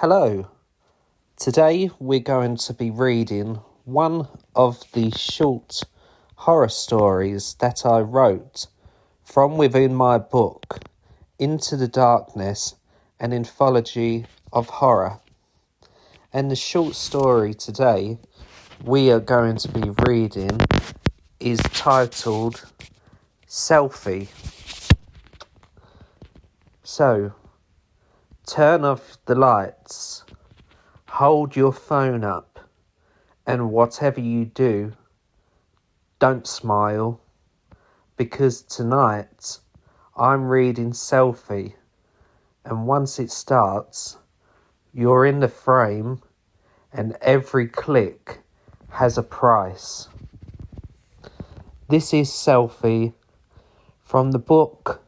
Hello, today we're going to be reading one of the short horror stories that I wrote from within my book, Into the Darkness, an Anthology of Horror. And the short story today we are going to be reading is titled Selfie. So, turn off the lights, hold your phone up, and whatever you do, don't smile, because tonight I'm reading Selfie, and once it starts, you're in the frame, and every click has a price. This is Selfie from the book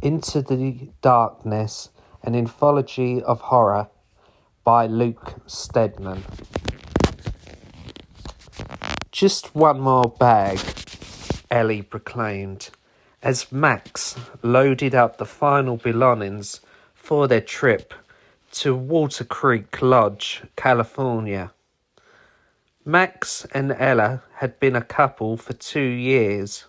Into the Darkness, an Anthology of Horror by Luke Stedman. Just one more bag, Ellie proclaimed, as Max loaded up the final belongings for their trip to Walter Creek Lodge, California. Max and Ella had been a couple for 2 years.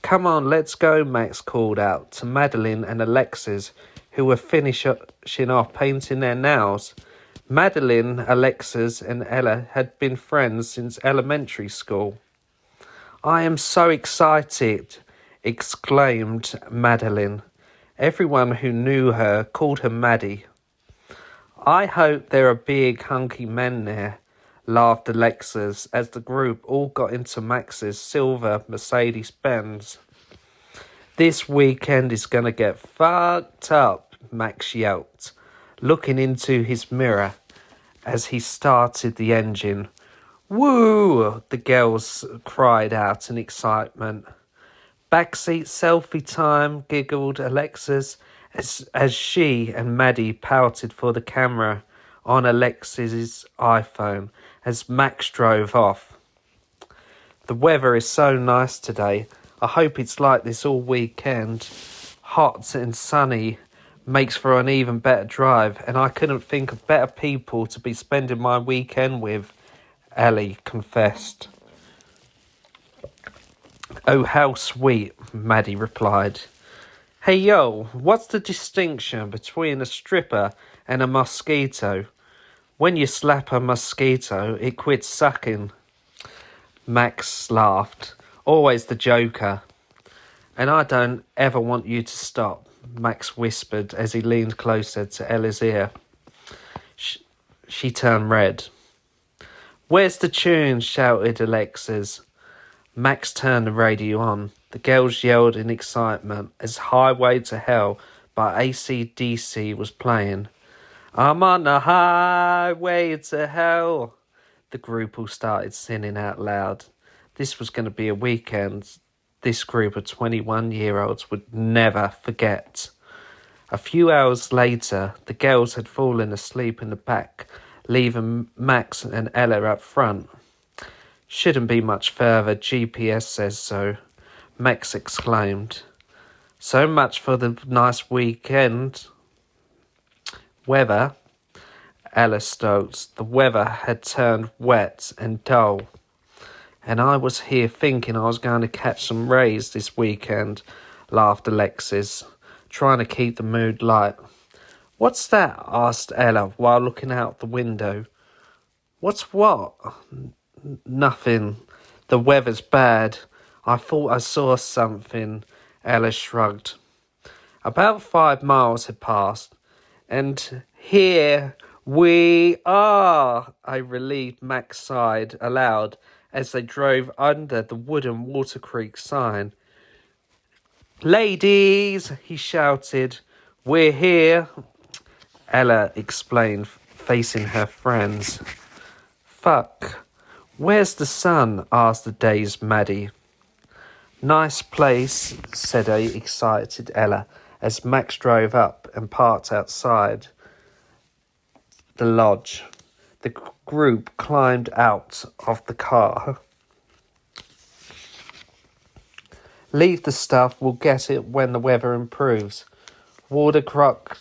"Come on, let's go," Max called out to Madeline and Alexis, who were finishing off painting their nails. Madeline, Alexis, and Ella had been friends since elementary school. "I am so excited," exclaimed Madeline. Everyone who knew her called her Maddie. "I hope there are big, hunky men there," laughed Alexis as the group all got into Max's silver Mercedes-Benz. "This weekend is going to get fucked up," Max yelped, looking into his mirror as he started the engine. "Woo!" the girls cried out in excitement. "Backseat selfie time," giggled Alexis as she and Maddie pouted for the camera on Alexis's iPhone as Max drove off. "The weather is so nice today. I hope it's like this all weekend. Hot and sunny makes for an even better drive, and I couldn't think of better people to be spending my weekend with," Ellie confessed. "Oh, how sweet," Maddie replied. "Hey, yo, what's the distinction between a stripper and a mosquito? When you slap a mosquito, it quits sucking." Max laughed. "Always the joker." "And I don't ever want you to stop," Max whispered as he leaned closer to Ella's ear. She turned red. "Where's the tune?" shouted Alexis. Max turned the radio on. The girls yelled in excitement as Highway to Hell by AC/DC was playing. "I'm on the highway to hell," the group all started singing out loud. This was going to be a weekend this group of 21-year-olds would never forget. A few hours later, the girls had fallen asleep in the back, leaving Max and Ella up front. "Shouldn't be much further, GPS says so," Max exclaimed. "So much for the nice weekend weather," Ella stoked. "The weather had turned wet and dull. And I was here thinking I was going to catch some rays this weekend," laughed Alexis, trying to keep the mood light. "What's that?" asked Ella while looking out the window. "What's what?" "Nothing. The weather's bad. I thought I saw something," Ella shrugged. About 5 miles had passed, and "Here we are," a relieved Max sighed aloud as they drove under the wooden Walter Creek sign. "Ladies," he shouted, "we're here," Ella explained, facing her friends. "Fuck. Where's the sun?" asked the dazed Maddie. "Nice place," said a excited Ella as Max drove up and parked outside the lodge. The group climbed out of the car. "Leave the stuff, we'll get it when the weather improves." Walter Creek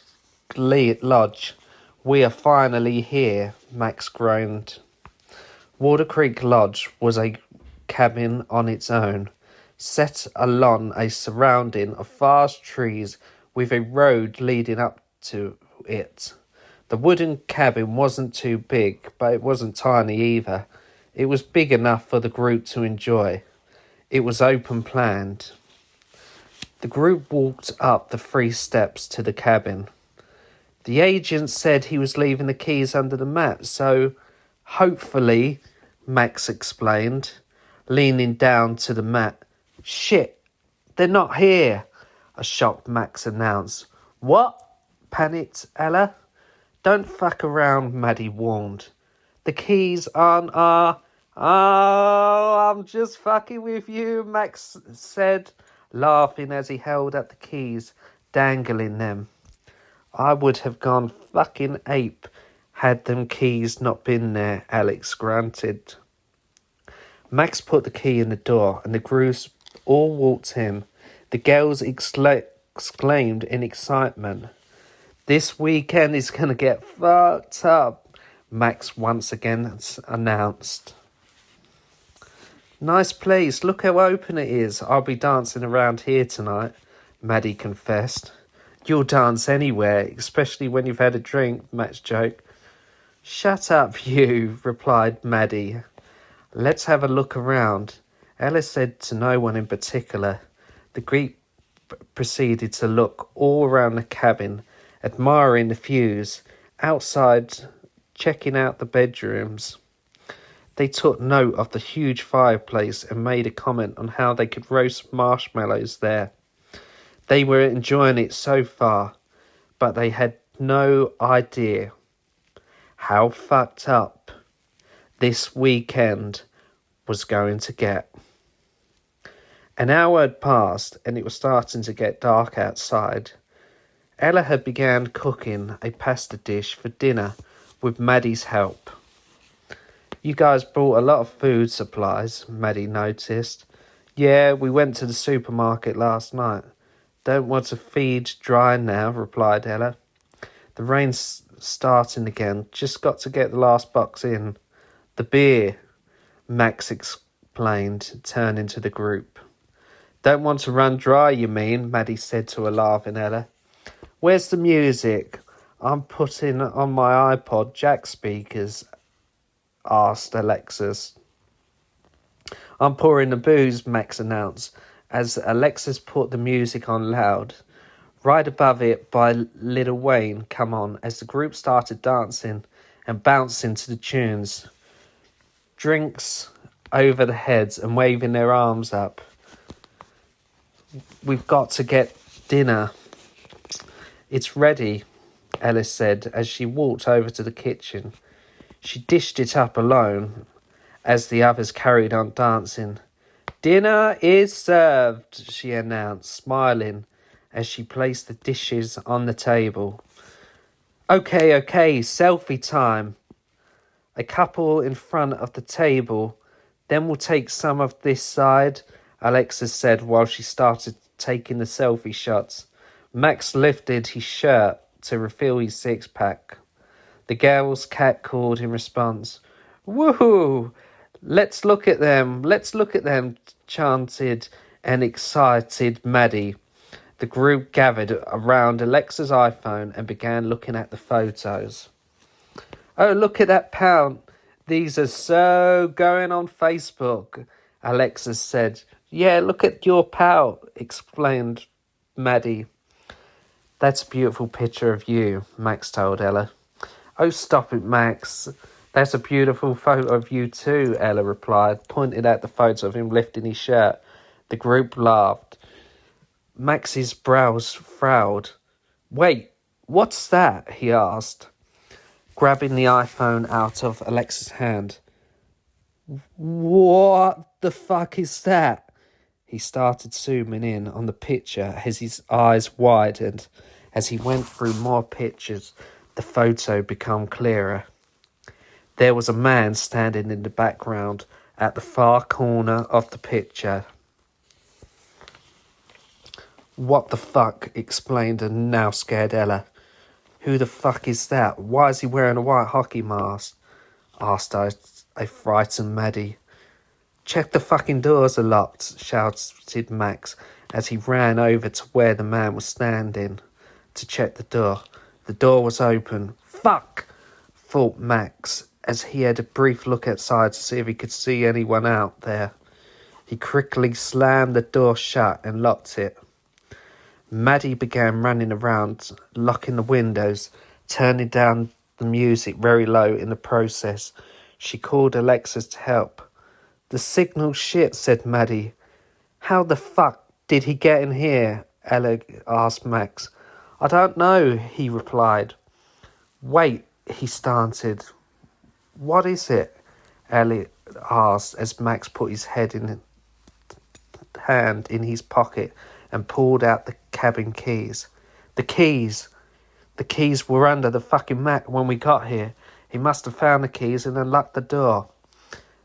Lodge We are finally here, Max groaned. Water Creek Lodge was a cabin on its own, set along a surrounding of vast trees with a road leading up to it. The wooden cabin wasn't too big, but it wasn't tiny either. It was big enough for the group to enjoy. It was open-planned. The group walked up the 3 steps to the cabin. The agent said he was leaving the keys under the mat, so hopefully, Max explained, leaning down to the mat. Shit, they're not here, a shocked Max announced. What? Panicked Ella. Don't fuck around, Maddie warned. The keys aren't our... Oh, I'm just fucking with you, Max said, laughing as he held up the keys, dangling them. I would have gone fucking ape had them keys not been there, Alex grunted. Max put the key in the door and the crews all walked in. The girls exclaimed in excitement. This weekend is going to get fucked up, Max once again announced. Nice place, look how open it is. I'll be dancing around here tonight, Maddie confessed. You'll dance anywhere, especially when you've had a drink, Max joked. Shut up, you, replied Maddie. Let's have a look around. Ella said to no one in particular. The group proceeded to look all around the cabin, admiring the views, outside, checking out the bedrooms. They took note of the huge fireplace and made a comment on how they could roast marshmallows there. They were enjoying it so far, but they had no idea how fucked up this weekend was going to get. An hour had passed and it was starting to get dark outside. Ella had began cooking a pasta dish for dinner with Maddie's help. You guys brought a lot of food supplies, Maddie noticed. Yeah, we went to the supermarket last night. Don't want to feed dry now, replied Ella. The rain's starting again. Just got to get the last box in. The beer, Max explained, turning to the group. Don't want to run dry, you mean? Maddie said to a laughing Ella. Where's the music? I'm putting on my iPod jack speakers, asked Alexis. I'm pouring the booze, Max announced, as Alexis put the music on loud. Right above it by Lil Wayne come on as the group started dancing and bouncing to the tunes. Drinks over the heads and waving their arms up. We've got to get dinner. It's ready, Ellis said as she walked over to the kitchen. She dished it up alone as the others carried on dancing. Dinner is served, she announced, smiling as she placed the dishes on the table. Okay, selfie time. A couple in front of the table. Then we'll take some of this side, Alexis said while she started taking the selfie shots. Max lifted his shirt to reveal his six-pack. The girls catcalled in response. Woohoo! Let's look at them, chanted an excited Maddie. The group gathered around Alexa's iPhone and began looking at the photos. Oh, look at that pound. These are so going on Facebook, Alexis said. Yeah, look at your pal, explained Maddie. That's a beautiful picture of you, Max told Ella. Oh, stop it, Max. That's a beautiful photo of you too, Ella replied, pointing at the photo of him lifting his shirt. The group laughed. Max's brows frowned. Wait, what's that? He asked, grabbing the iPhone out of Alexa's hand. What the fuck is that? He started zooming in on the picture as his eyes widened. As he went through more pictures, the photo became clearer. There was a man standing in the background at the far corner of the picture. What the fuck? Explained a now scared Ella. "Who the fuck is that? Why is he wearing a white hockey mask?" asked a frightened Maddie. "Check the fucking doors are locked," shouted Max as he ran over to where the man was standing to check the door. The door was open. "Fuck!" thought Max as he had a brief look outside to see if he could see anyone out there. He quickly slammed the door shut and locked it. Maddie began running around, locking the windows, turning down the music very low in the process. She called Alexis to help. "The signal's shit," said Maddie. "How the fuck did he get in here?" Ella asked Max. "I don't know," he replied. "Wait," he started. "What is it?" Ella asked as Max put his hand in his pocket and pulled out the cabin keys. The keys! The keys were under the fucking mat when we got here. He must have found the keys and unlocked the door.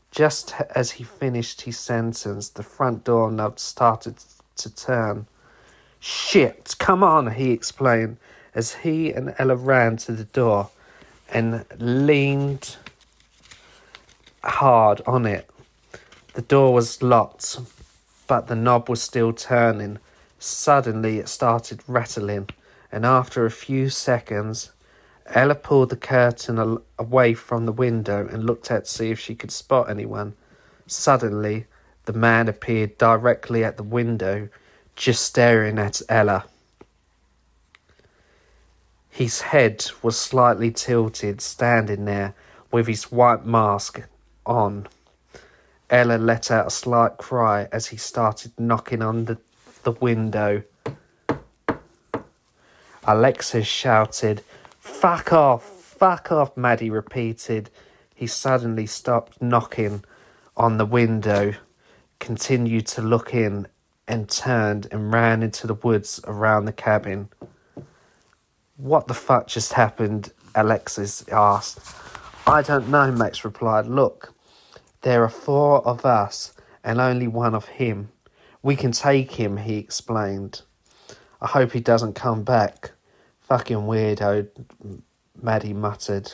Just as he finished his sentence, the front door knob started to turn. "Shit, come on," he explained as he and Ella ran to the door and leaned hard on it. The door was locked, but the knob was still turning. Suddenly it started rattling, and after a few seconds, Ella pulled the curtain away from the window and looked out to see if she could spot anyone. Suddenly, the man appeared directly at the window, just staring at Ella. His head was slightly tilted, standing there with his white mask on. Ella let out a slight cry as he started knocking on the window. Alexis shouted, "Fuck off," Maddie repeated. He suddenly stopped knocking on the window, continued to look in, and turned and ran into the woods around the cabin. "What the fuck just happened?" Alexis asked. "I don't know," Max replied. "Look, there are 4 of us and only 1 of him. We can take him," he explained. "I hope he doesn't come back." "Fucking weirdo," Maddie muttered.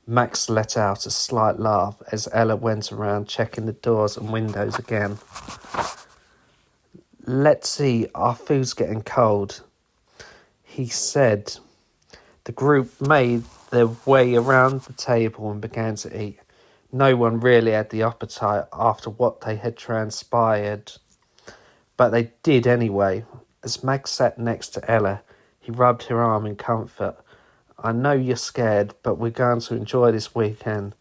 Max let out a slight laugh as Ella went around checking the doors and windows again. "Let's see, our food's getting cold," he said. The group made their way around the table and began to eat. No one really had the appetite after what they had transpired, but they did anyway. As Max sat next to Ella, he rubbed her arm in comfort. "I know you're scared, but we're going to enjoy this weekend.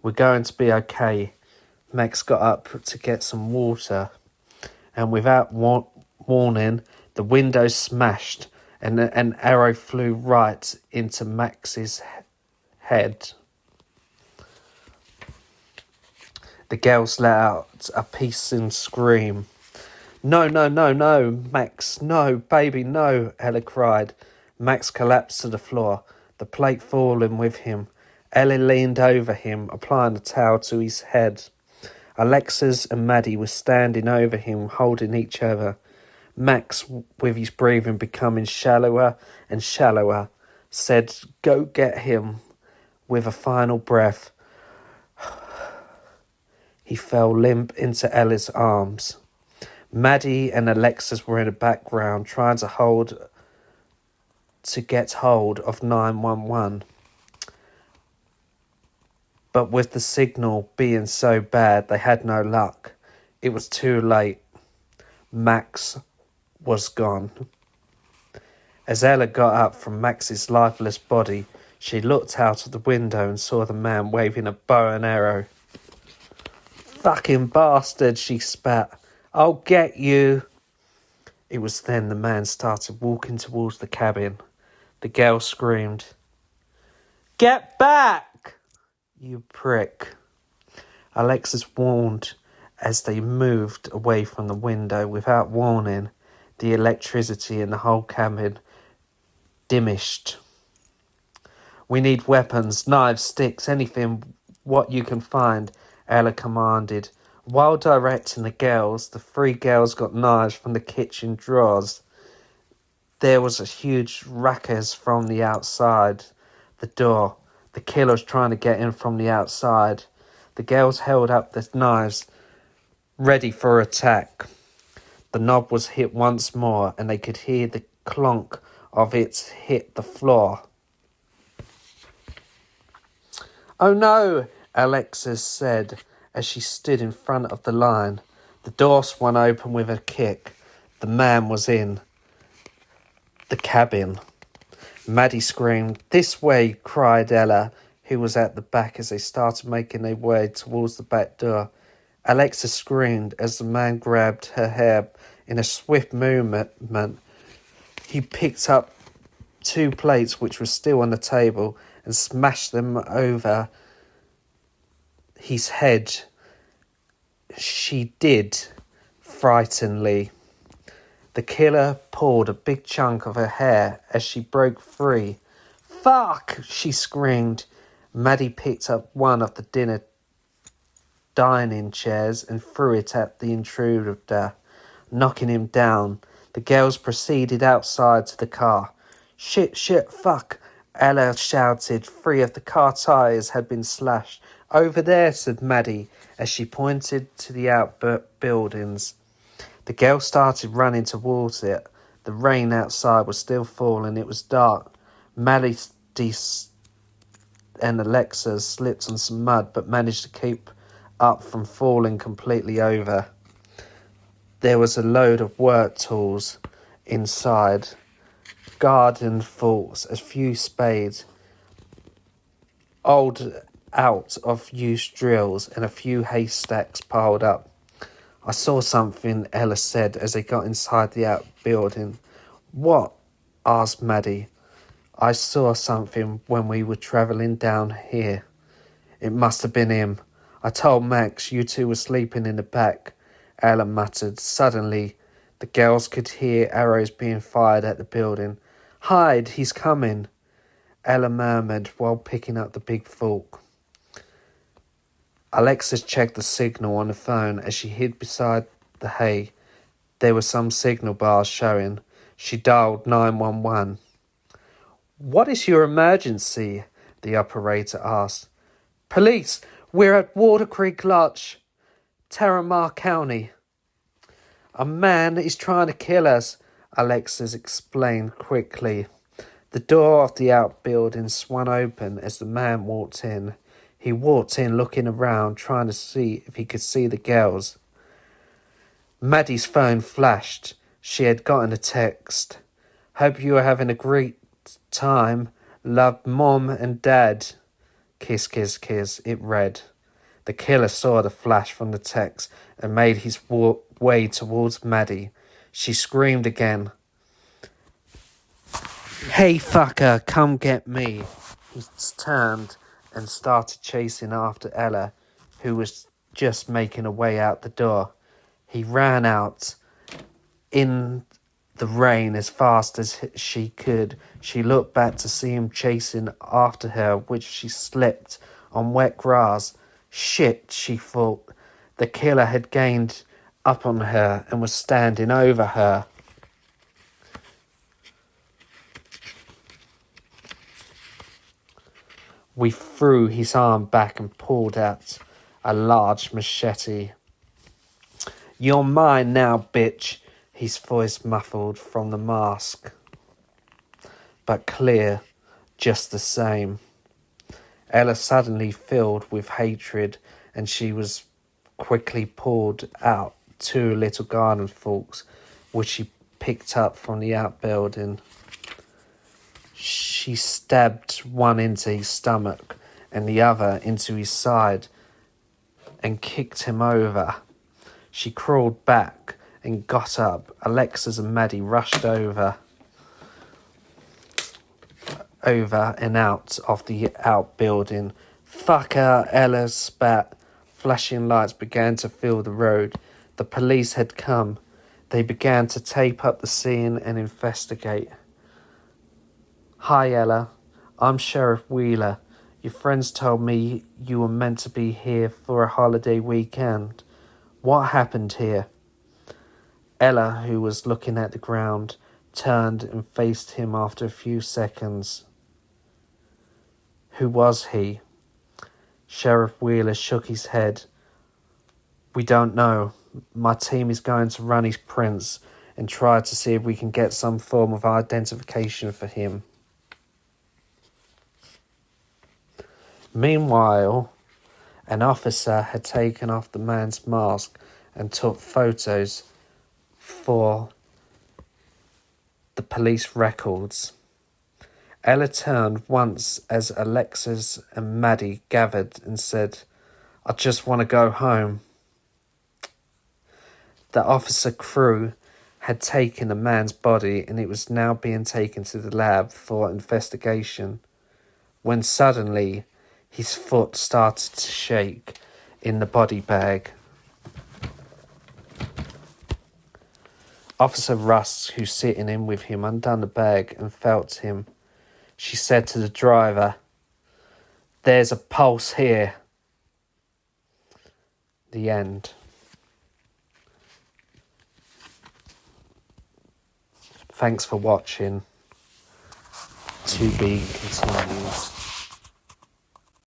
We're going to be okay." Max got up to get some water, and without warning, the window smashed and an arrow flew right into Max's head. The girls let out a piercing scream. No, Max, no, baby, no," Ella cried. Max collapsed to the floor, the plate falling with him. Ella leaned over him, applying the towel to his head. Alexis and Maddie were standing over him, holding each other. Max, with his breathing becoming shallower and shallower, said, "Go get him," with a final breath. He fell limp into Ella's arms. Maddie and Alexis were in the background trying to get hold of 911. But with the signal being so bad, they had no luck. It was too late. Max was gone. As Ella got up from Max's lifeless body, she looked out of the window and saw the man waving a bow and arrow. "Fucking bastard," she spat. "I'll get you." It was then the man started walking towards the cabin. The girl screamed, "Get back, you prick." Alexis warned as they moved away from the window. Without warning, the electricity in the whole cabin diminished. "We need weapons, knives, sticks, anything what you can find," Ella commanded. While directing the girls, the 3 girls got knives from the kitchen drawers. There was a huge ruckus from the outside the door. The killer was trying to get in from the outside. The girls held up their knives, ready for attack. The knob was hit once more, and they could hear the clonk of it hit the floor. "Oh no," Alexis said as she stood in front of the line. The door swung open with a kick. The man was in the cabin. Maddie screamed. "This way," cried Ella, who was at the back as they started making their way towards the back door. Alexa screamed as the man grabbed her hair in a swift movement. He picked up 2 plates which were still on the table and smashed them over his head. She did, frighteningly. The killer pulled a big chunk of her hair as she broke free. "Fuck!" she screamed. Maddie picked up one of the dining chairs and threw it at the intruder, knocking him down. The girls proceeded outside to the car. Shit, fuck," Ella shouted. 3 of the car tyres had been slashed. "Over there," said Maddie, as she pointed to the outbuildings. The girl started running towards it. The rain outside was still falling. It was dark. Maddie and Alexa slipped on some mud, but managed to keep up from falling completely over. There was a load of work tools inside. Garden forks, a few spades, old out of use drills, and a few haystacks piled up. "I saw something," Ella said as they got inside the outbuilding. "What?" asked Maddie. "I saw something when we were travelling down here. It must have been him. I told Max you 2 were sleeping in the back," Ella muttered. Suddenly, the girls could hear arrows being fired at the building. "Hide, he's coming," Ella murmured while picking up the big fork. Alexis checked the signal on the phone as she hid beside the hay. There were some signal bars showing. She dialed 911. "What is your emergency?" the operator asked. "Police, we're at Water Creek Lodge, Terramar County. A man is trying to kill us," Alexis explained quickly. The door of the outbuilding swung open as the man walked in. He walked in looking around, trying to see if he could see the girls. Maddie's phone flashed. She had gotten a text. "Hope you are having a great time. Love, Mom and Dad. Kiss, kiss, kiss," it read. The killer saw the flash from the text and made his way towards Maddie. She screamed again. "Hey, fucker, come get me." He turned and started chasing after Ella, who was just making her way out the door. He ran out in the rain as fast as she could. She looked back to see him chasing after her, which she slipped on wet grass. Shit, she thought. The killer had gained up on her and was standing over her. We threw his arm back and pulled out a large machete. "You're mine now, bitch," his voice muffled from the mask, but clear just the same. Ella suddenly filled with hatred, and she was quickly pulled out 2 little garden forks, which she picked up from the outbuilding. She stabbed one into his stomach and the other into his side and kicked him over. She crawled back and got up. Alexis and Maddie rushed over and out of the outbuilding. "Fucker," Ella spat. Flashing lights began to fill the road. The police had come. They began to tape up the scene and investigate. "Hi, Ella. I'm Sheriff Wheeler. Your friends told me you were meant to be here for a holiday weekend. What happened here?" Ella, who was looking at the ground, turned and faced him after a few seconds. Who was he? Sheriff Wheeler shook his head. We don't know. My team is going to run his prints and try to see if we can get some form of identification for him. Meanwhile, an officer had taken off the man's mask and took photos for the police records. Ella turned once as Alexis and Maddie gathered and said, I just want to go home. The officer crew had taken the man's body and it was now being taken to the lab for investigation, when suddenly his foot started to shake in the body bag. Officer Russ, who's sitting in with him, undone the bag and felt him. She said to the driver, There's a pulse here. The end. Thanks for watching. To be continued.